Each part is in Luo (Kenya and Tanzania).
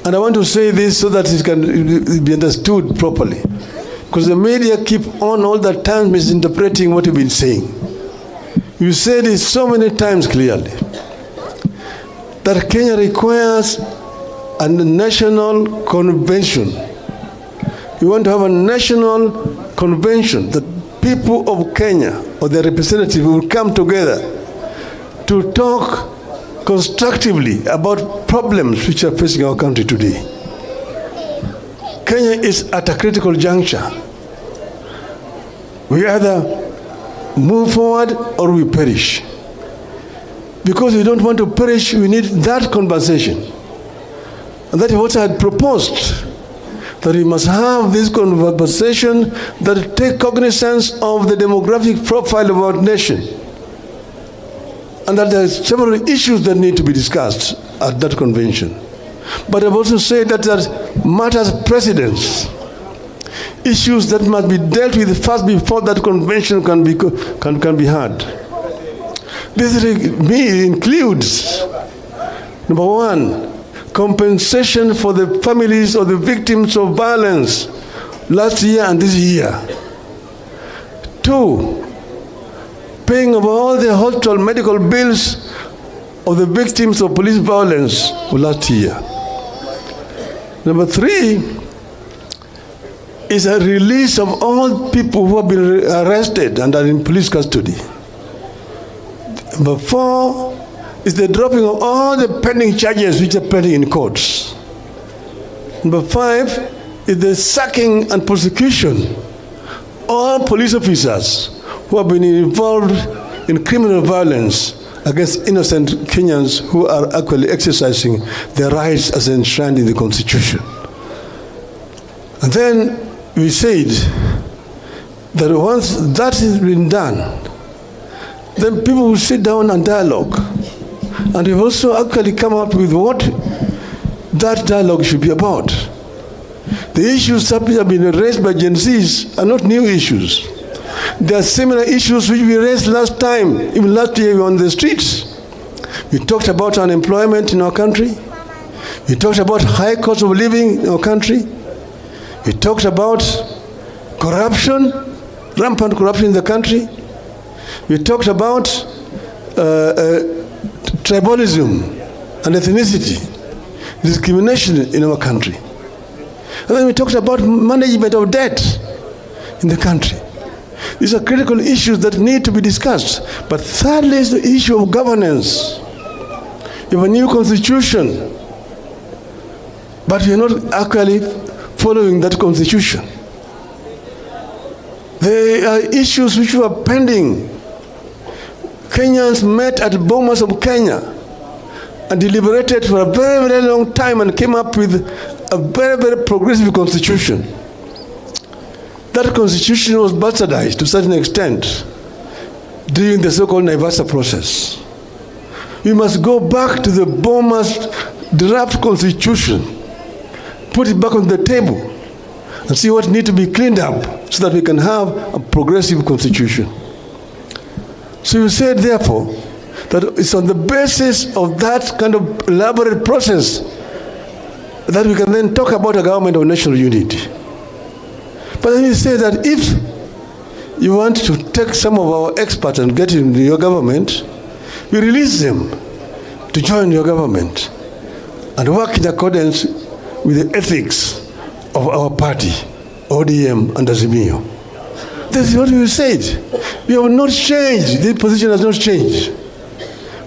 And I want to say this so that it can be understood properly. Because the media keep on all the time misinterpreting what you've been saying. You said it so many times clearly that Kenya requires a national convention. You want to have a national convention that people of Kenya or their representatives will come together to talk constructively about problems which are facing our country today. Kenya is at a critical juncture. We either move forward or we perish. Because we don't want to perish, we need that conversation. And that is what I had proposed, that we must have this conversation that take cognizance of the demographic profile of our nation. And that there are several issues that need to be discussed at that convention. But I've also said that there matters precedence, issues that must be dealt with first before that convention can be had. This includes, number one, compensation for the families of the victims of violence last year and this year. Two, paying of all the hospital medical bills of the victims of police violence of last year. Number three is a release of all people who have been arrested and are in police custody. Number four is the dropping of all the pending charges which are pending in courts. Number five is the sacking and prosecution of all police officers who have been involved in criminal violence against innocent Kenyans who are actually exercising their rights as enshrined in the Constitution. And then we said that once that has been done, then people will sit down and dialogue. And we've also actually come up with what that dialogue should be about. The issues that have been raised by Gen Zs are not new issues. There are similar issues which we raised last time, even last year we were on the streets. We talked about unemployment in our country. We talked about high cost of living in our country. We talked about corruption, rampant corruption in the country. We talked about tribalism and ethnicity, discrimination in our country. And then we talked about management of debt in the country. These are critical issues that need to be discussed. But thirdly is the issue of governance. We have a new constitution, but we are not actually following that constitution. There are issues which were pending. Kenyans met at Bomas of Kenya and deliberated for a very, very long time and came up with a very, very progressive constitution. That constitution was bastardized to a certain extent during the so-called Naivasha process. We must go back to the Bomas draft constitution, put it back on the table, and see what needs to be cleaned up so that we can have a progressive constitution. So you said, therefore, that it's on the basis of that kind of elaborate process that we can then talk about a government of national unity. But then you say that if you want to take some of our experts and get into your government, we release them to join your government and work in accordance with the ethics of our party, ODM and Azimio. This is what we said. We have not changed. This position has not changed.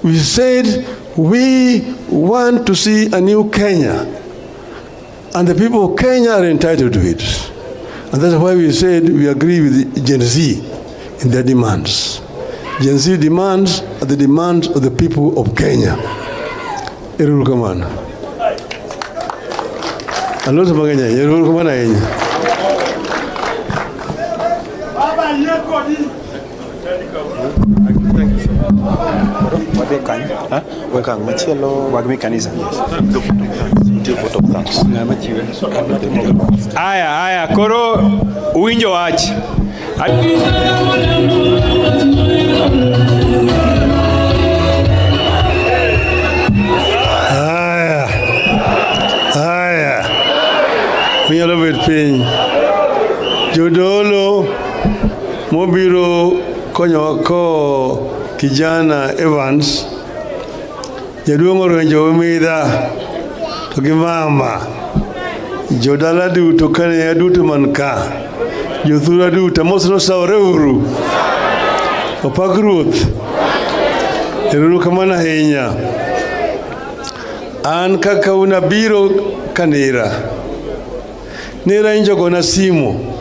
We said we want to see a new Kenya, and the people of Kenya are entitled to it. And that's why we said we agree with Gen Z in their demands. Gen Z demands are the demands of the people of Kenya. Irul Kamana. Alo sebagainya, Irul Kamana ini. Aya, koro uwinjo wach. Aya. Unyalo bet piny. Jodolo mobiro konyo ko kijana Evans. Jaduong' Orenjo Umidha to gi mama. Jodala duto kane duto man ka. Jothura duto mosno sawre uru. Opak Ruoth. Ero kamano ahinya. An kaka unabiro kanira. Nera injogona simu.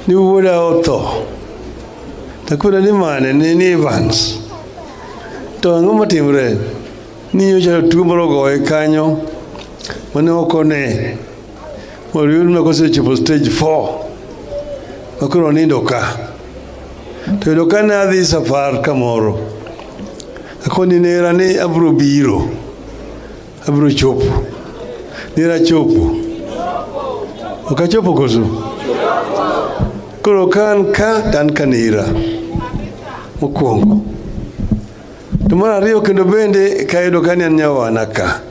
Ni wuoda otho. Takuna ni mane ni Evans. To ang'o matimre? Ni nyocha tuo moro goye kanyo. Mane okone. Moriyud makosechopo stage 4. Makoro nindo ka. To yudo ka ne adhi safar kamoro. Akoni nera ni abro biro. Abro chopo. Nera chopo. Okachopo koso. Koro kan ka dan kanira. Mokwongo. To mar ariyo kendo bende kayudo ka en nyawana ka.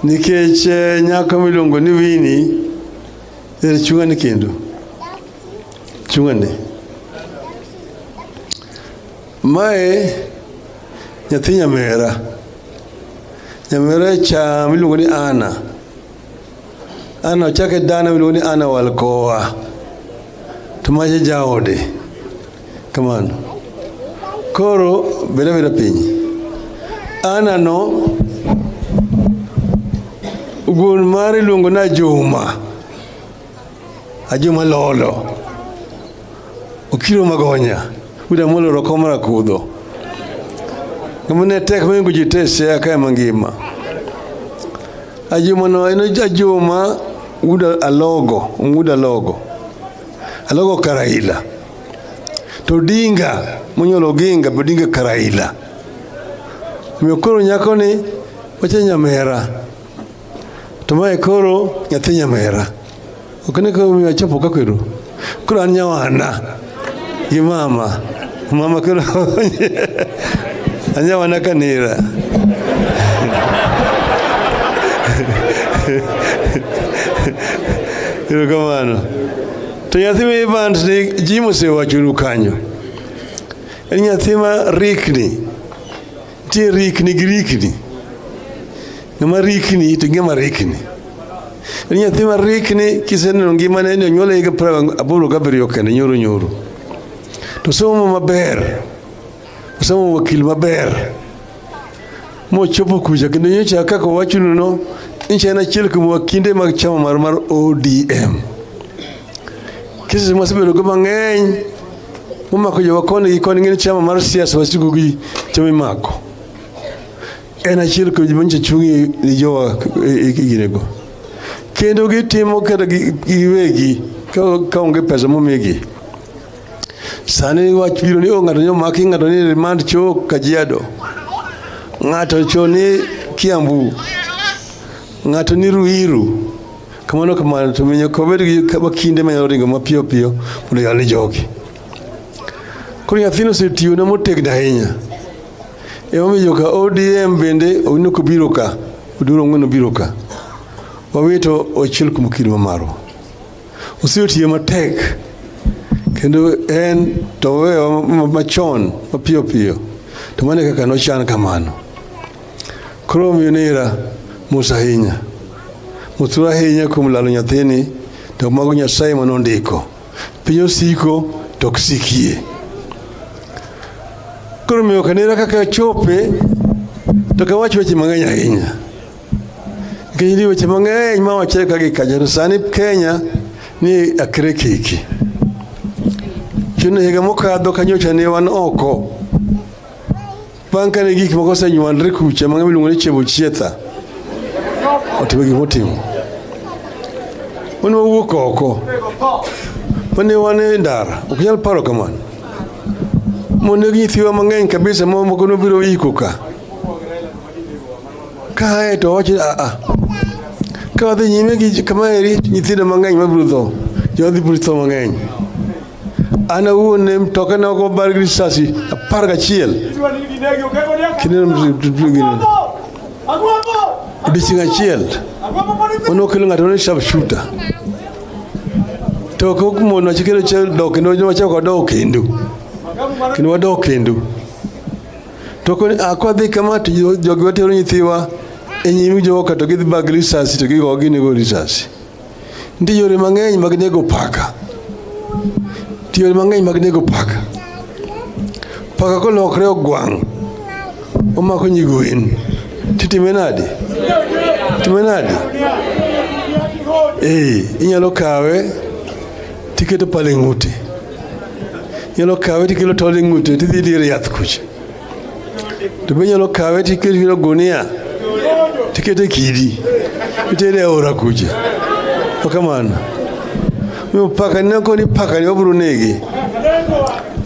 Nikech nyako miluongo ni Winnie chung'ane kendo. Chung'ane. Mae nyathi nyamera. Nyamera cha miluongo ni Ana. Ana ochake dana miluongo ni Ana Walkowa. To mache jaode. Kamano. Koro beda piny. Ana no gun mari luongo na Juma. Ajuma Lolo. Okiro Magonya. Uda molo rokomara kudho. Kamane tek mengo jitese aka mangima. Ajuma no eno Ajuma uda alogo. Alogo Karaila. To dinga. Munyolo ginga bodinga Karaila. Miokoro nyako ni wache nyamera. Tomae koro nyathi nyamera. Okane ko mi achopo kakweru. Koro an nyawana. Gi mama. Mama koro. Anyawana kanira. Iro kamano. To nyathi mi Evans ni jimo se wachuru kanyo. En nyathi ma rikni. Tie rikni gi rikni. Ngama rikni to ngama rikni. En nyathi ma rikni kiseneno ngimane ni onyuole higa 87 kende nyoro. To somo maber. Somo wakil maber. Mo chopo kuja kendo nyocha kaka wachuno no incha en achiel kuom wakinde mag chama mar ODM. Kisi masebedo go mang'eny momako jowa koni gi koni ng'eny chama mar siasa wasigo gi chama mako. En achiel kuom joma nyocha chungi ni jowa ginego. Kendo gitimo kata giwegi ka onge pesa momigi. Sani wach biro ni ng'ato nyomaki ng'ato ni remand cho Kajiado. Ng'ato cho ni Kiambu. Ng'ato ni Ruiru. Kamano to menyo kobed gi kinde ma ringo mapiyo mondo yali jogi. Koro nyathino setiyo na motegno ahinya. Omiyo ka ODM bende onoko biro ka. Oduro ng'ono biro ka. Wawito ochiel kuom kid mamaro. Osetiyo matek. Kendo en to weyo machon mapiyo. To mane kaka nochan kamano. Koro miyo nera Musa ahinya. Mutura ahinya kuom lalo nyathini to mago Nyasaye manondiko. Piny osiko to ok sikie. Koro miyo kanera kaka chope to kawach weche mang'eny ahinya. Nikech weche mang'eny ma wache kaka gikaja. Sani Kenya ni akre kiki. Chuno higa mokadho kanyocha ne wan oko. Bang' kane gik moko osenywandre kucha mang'eny miluongo ni Chebo Chietha. Otimo gik motimo. Wan wawuok oko. Mane wan e ndara. Ok nyal paro kamano. Moneg nyithiwa mang'eny kabisa moko nobiro iko ka. Kae to wacho ka wadhi nyime gi kamaeri nyithindo mang'eny mabiro tho. Jodhi biro tho mang'eny. Ana awuon ne mtoka ne ogo bar gi risasi 11. Kineno odiochieng' achiel. ono kelo ng'ato ni sharp shooter to ko mo no chikelo dok no wacha ko dok kendo wadok kendo to ko akwadhi kama to jogi watero nyithiwa enyimi joka to gidhi bag risasi to gigo ginego risasi ndi yore mang'eny mag nego paka paka kolokre ogwang' omako nyigwen titimenadi inyalo kawe tiketo pale ng'ute inyalo kawe tikelo tole ng'ute tidhi dire yath kucha to be inyalo kawe tikelo gunia tikete kidi itere ora kucha okamana mo paka nako ni paka ni obro negi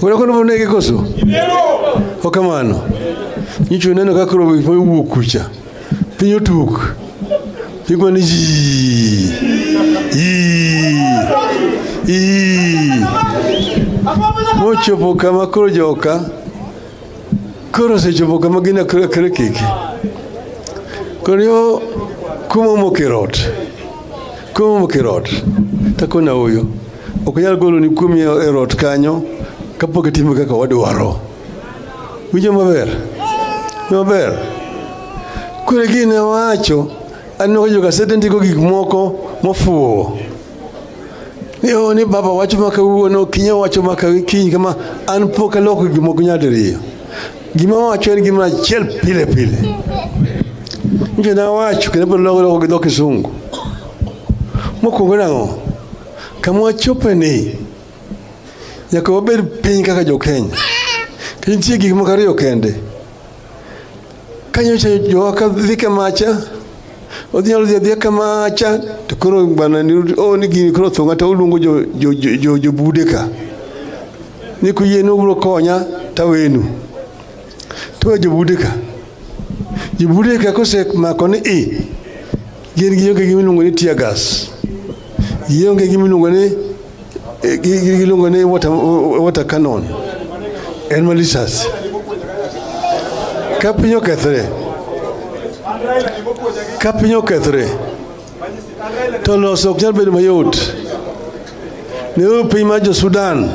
ora kono negi koso okamano nicho neno kakro wuok kucha pinyo tuk igoni ji mochopo kama koro joka koro sechopo kama gina kere keke koro kumo mokirot takona huyo okanyal golo ni kumi erot kanyo kapok timo kaka wadwaro winjo maber kore gine wacho anoko joka sedentiko gik moko mofuwo ni baba wacho maka uono kinya wacho maka kiny kama an poka loko gimoko nyadiriyo gima wacho en gima chiel pile nje na wacho kendo loko gi kisungu mokwongo nang'o kama wachope ni nyaka wabed piny kaka jo Kenya nitie gik moko ariyo kende kanyocha joka dhi kamacha odhinyalo dhi kamacha to koro bana ni gini koro thonga to uluongo jo bude ka ni kuyie no bro konya tawenu to jo bude ka kose mako ni gin gi yoge gimiluongo ni tear gas gionge gimiluongo ni water cannon en malisas kapinyo kethre to loso ok nyal bedo mayot ne piny mar jo Sudan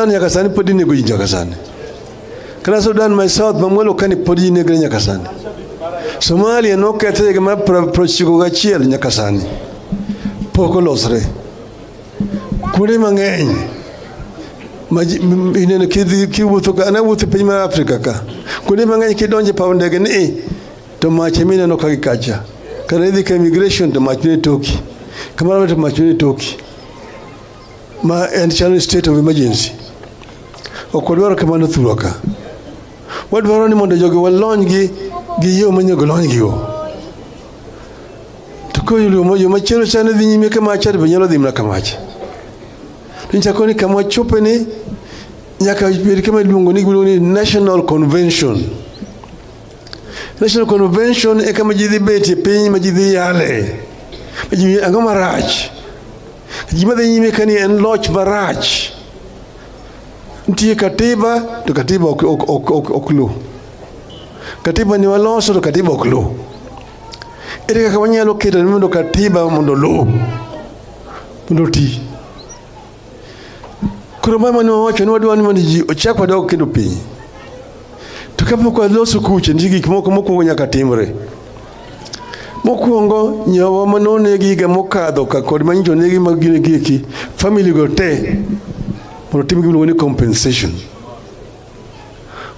nyaka sani pod inego ji nyaka sani kata Sudan my south mamwelo kani pod inegre nyaka sani Somalia nokethre higa mar 91 nyaka sani pok olosre kuonde mang'eny ineno kiwuotho ka anawuotho piny mar Afrika ka kuonde mang'eny kidonje paw ndege ni to mach mineno ka gikacha kana idhi ka immigration to mach ne toki kamano to mach ne toki ma en channel state of emergency okwadwaro kamano thuro ka wadwaro ni mondo jogi walony gi yo manyago lony gigo to ko yo machielo chane dhi nyime kama chad be nyalo dhi mna kamacha nichako ni kama chope ni nyaka bed kama iluongo ni national convention e kama jidhi beti piny ma jidhi yale ang'o marach gima dhi nyime kani en loch marach nitie katiba to katiba ok lu katiba ni waloso to katiba ok lu ere kaka wanyalo keto mondo katiba mondo lu mondo ti koro mama ni wacho ni wadwani mondo ji ochak wadog kendo piny to kapok waloso kuche nitie gik moko mokwongo nyaka timre mokwongo nyawa manonegi higa mokadho ka kod manyicho negi mag gine gieki family go te mondo tim gimiluongo ni compensation.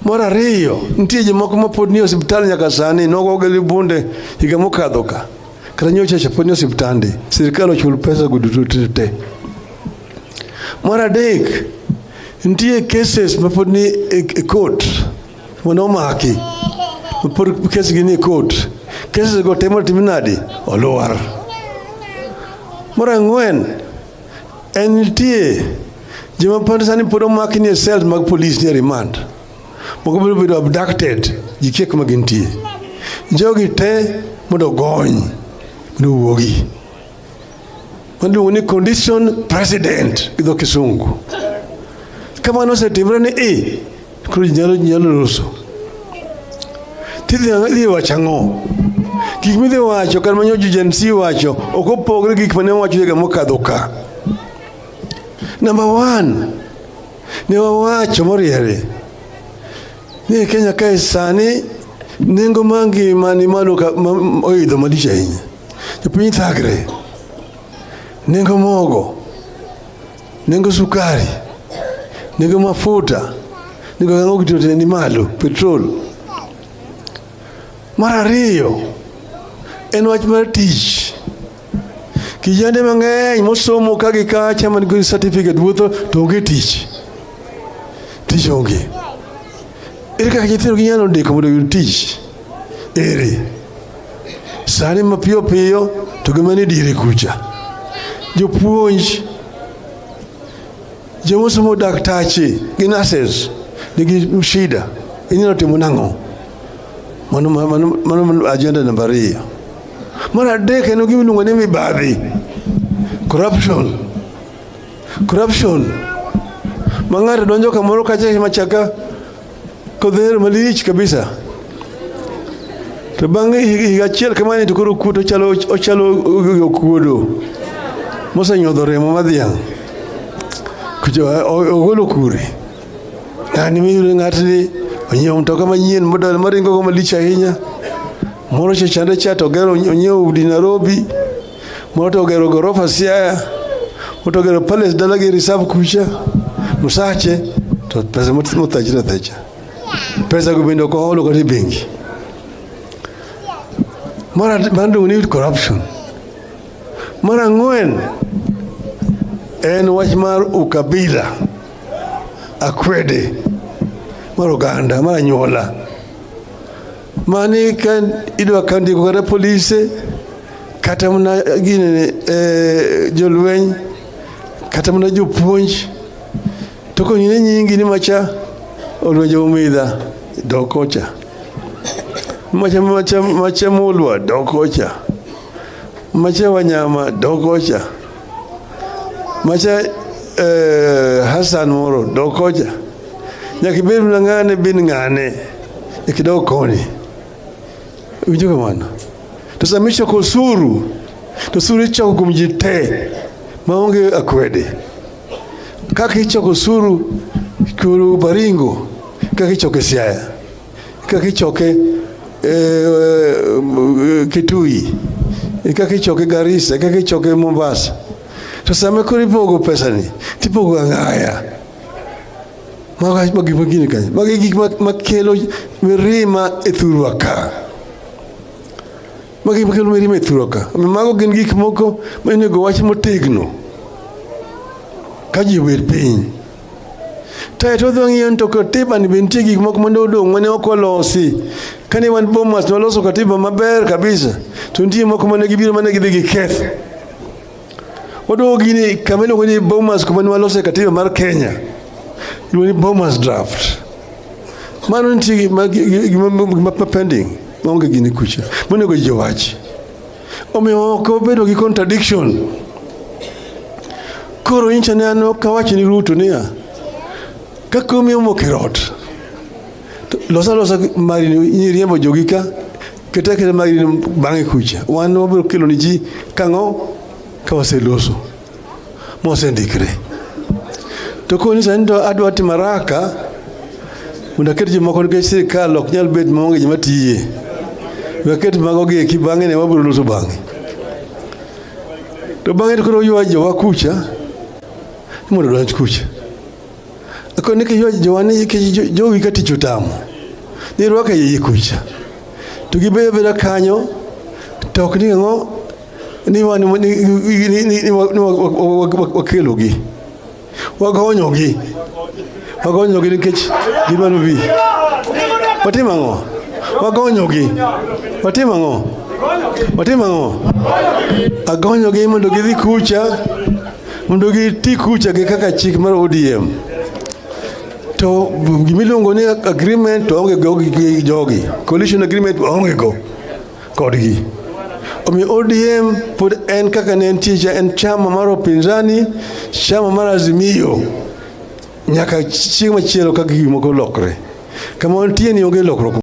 Mar ariyo nitie jomoko mapod ni osiptal nyaka sani nogogi bunde higa mokadho ka kata nyocha pod ni osiptande sirikal ochul pesa go duto te. Mar adek nitie cases mapod ni e court manomaki mapod kes gi ni e court cases go temo timinadi oluar. Mar ang'wen en nitie joma pod sani pod omaki ni e cells mag police ni remand moko biro bedo abducted jikie kuma gintie jogi te mondo gony mondo wuogi mondo ni condition president idho kisungu kama no setimre ni kuro nyalo loso tidhi wachango Gik midhi wacho kar manyo jujensi wacho ok opogre gik mane wacho higa mokadho ka. Number one, ne wawacho moriere ni Kenya kae sani nengo mangima ni malo oidho malich ahinya. Jopiny thagre, nengo mogo, nengo sukari, nengo mafuta, nengo gang'o gitote ni malo, petrol. Mar ariyo, en wach mar tich. Kijande mang'eny mosomo kagi kacha man gi certificate wuotho to onge tich. Tich onge. Ere kaka nyithindo ginyalo ndiko mondo oyud tich? Ere. Sani mapiyo piyo to gima ni diere kucha. Jopuonj, jomosomo daktache gi nurses nigi shida. Inyalo timo nang'o? Mano agenda namba 2. Mar adek en gima iluongo ni mibadhi. Corruption. Mang'ato donjo kamoro kacha machaka kodher malich kabisa. To bang'e higa achiel kamani to koro kuto ochalo okuodo. Mosenyodho remo madhiang'. Kucho ogolo kure. Ng'ani miyudo ng'atni onyiewo mtoka manyien modal maringo go malich ahinya. Moro chande cha to gero onyiewo udi Nairobi. Moro to gero gorofa Siaya. Moro to gero palace dalagi reserve kucha. Musache to pesa motachira tacha. Pesa go bendo ko holo kati bengi. Mara bando need corruption. Mara ng'wen en wach mar ukabila. Akwede. Mara oganda, mara nyola. Mani kan idwa kandi ko kata police kata mna gine jolweny kata mna jopuonj to ko nyingi ni macha olwejo umidha dokocha macha mulwa dokocha macha wanyama dokocha macha Hassan moro dokocha nyakibir ngane bin ngane ikidoko koni ujoga wana tusamisha kusuru tusuru ichoko kumjite maonge akwede kaka ichoko suru kuru Baringo kaka ichoke Siaya kaka ichoke Kitui kaka ichoke Garissa kaka ichoke Mombasa tusame kuri pogo pesa ni tipogo angaya magipogini kanya magigik makelo mirima ethuruaka magipokelo mirima ethuruaka mago gin gik moko manego wach motegno kaji wer piny to dhong'ien to katiba ni bentie gik moko mane odong' mane ok olosi kane wan Bomas to waloso katiba maber kabisa to nitie moko mane gibiro mane gidhi giketh odo gini kamelo kwenye Bomas kumani walose katiba mar Kenya ni Bomas draft mano nitie pending maonge gini kucha monego ji wachi omiyo ok obedo gi contradiction. Koro incha ne ano kawachi ni Ruto niya kaka omiyo mokirot losa mari ni riembo jogika kete mari bang'e kucha wan wabiro kelo ni ji kang'o kawaseloso mosendikre to koni sando adwa timaraka undaket ji moko nikech sirikal ok nyal bet maonge joma tiye waket mago gi kibang'e ne wabiro loso bang'e to bang'e to koro ywa jowa kucha mondo donj kucha akoni ke ywa jowani ke jowi kati chutamo ni rwaka yeye kucha to gibebera kanyo to ok ni ng'o ni wani wakelogi wagonyogi nikech gimano bi watimo ang'o wagonyogi watimo ang'o agonyogi mondo gidhi kucha mondo giti kucha gi kaka chik mar ODM to gimiluongo ni agreement to onge go gi jogi coalition agreement onge go kodgi omi ODM pod en kaka ne entie en chama mar upinzani chama mar Azimio nyaka chieng' machielo kaka gimoko lokre kama nitie ni onge lokruok